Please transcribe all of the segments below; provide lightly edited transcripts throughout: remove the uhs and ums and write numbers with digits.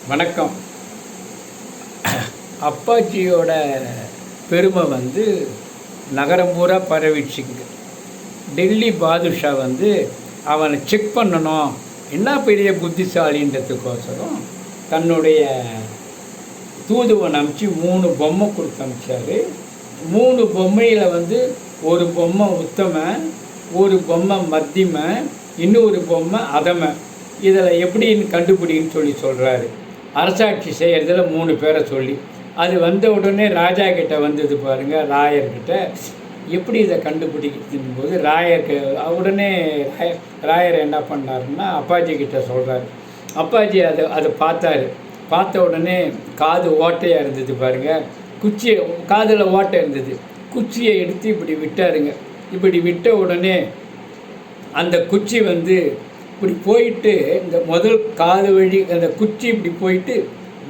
வணக்கம். அப்பாச்சியோட பெருமை நகரம் பூரா பரவிடுச்சுங்க. டெல்லி பாதுஷா அவனை செக் பண்ணணும், என்ன பெரிய புத்திசாலின்றதுக்கோசரம் தன்னுடைய தூதுவன் அனுப்பிச்சு 3 பொம்மை கொடுத்து அனுப்பிச்சார். 3 பொம்மையில் ஒரு பொம்மை உத்தம, ஒரு பொம்மை மத்தியம, இன்னொரு பொம்மை அதம. இதில் எப்படின்னு கண்டுபிடின்னு சொல்கிறாரு. அரசாட்சி செய்கிறதுல 3 பேரை சொல்லி அது வந்த உடனே ராஜா கிட்ட வந்தது பாருங்கள், ராயர்கிட்ட. எப்படி இதை கண்டுபிடிக்கிறதுன்னு போது ராயருக்கு உடனே ராயர் என்ன பண்ணாருன்னா அப்பாஜி கிட்ட சொல்கிறாரு. அப்பாஜி அதை பார்த்தாரு. பார்த்த உடனே காது ஓட்டையாக இருந்தது பாருங்கள், குச்சியை காதில் ஓட்டை இருந்தது. குச்சியை எடுத்து இப்படி விட்டாருங்க. இப்படி விட்ட உடனே அந்த குச்சி இப்படி போயிட்டு இந்த முதல் காது வழி அந்த குச்சி இப்படி போயிட்டு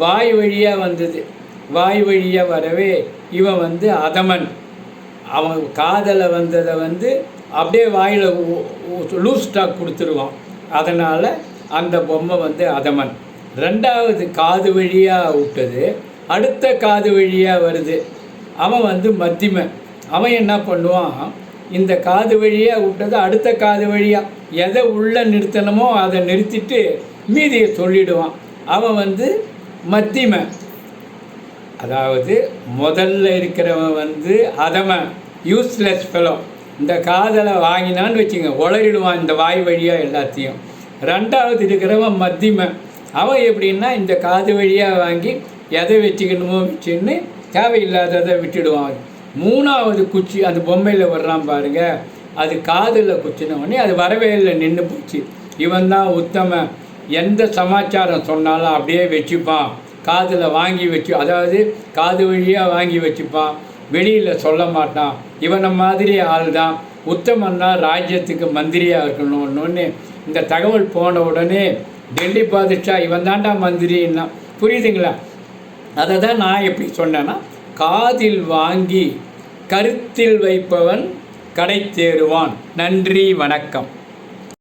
வாய் வழியாக வந்தது. வாய் வழியாக வரவே இவன் அதமன். அவன் காதில் வந்ததை அப்படியே வாயில் லூஸ் ஸ்டாக் கொடுத்துருவான். அதனால் அந்த பொம்மை அதமன். 2வது காது வழியாக விட்டது, அடுத்த காது வழியாக வருது. அவன் மத்தியமன். அவன் என்ன பண்ணுவான், இந்த காது வழியாக விட்டது அடுத்த காது வழியாக எதை உள்ளே நிறுத்தணுமோ அதை நிறுத்திட்டு மீதியை சொல்லிடுவான். அவன் மத்தியமன். அதாவது முதல்ல இருக்கிறவன் அதமன், யூஸ்லெஸ் ஃபெலோ. இந்த காதலை வாங்கினான்னு வச்சுங்க, உளறிடுவான் இந்த வாய் வழியாக எல்லாத்தையும். 2வது இருக்கிறவன் மத்தியமன். அவன் எப்படின்னா இந்த காது வழியாக வாங்கி எதை வச்சுக்கணுமோ வச்சுன்னு தேவையில்லாததை விட்டுடுவான். 3வது குச்சி அந்த பொம்மையில் வர்றான் பாருங்கள், அது காதில் குச்சினவொடனே அது வரவே இல்லை, நின்று போச்சு. இவன் தான் உத்தம. எந்த சமாச்சாரம் சொன்னாலும் அப்படியே வச்சுப்பான், காதில் வாங்கி வச்சு, அதாவது காது வழியாக வாங்கி வச்சுப்பான், வெளியில் சொல்ல மாட்டான். இவனை மாதிரி ஆள் தான் உத்தமன் தான் ராஜ்யத்துக்கு மந்திரியாக இருக்கணும்னு இந்த தகவல் போன உடனே டெல்லி பாதுஷா இவன் தாண்டா மந்திரின்னா. புரியுதுங்களா? அதை தான் நான் எப்படி சொன்னேன்னா, காதில் வாங்கி கருத்தில் வைப்பவன் கடை தேறுவான். நன்றி, வணக்கம்.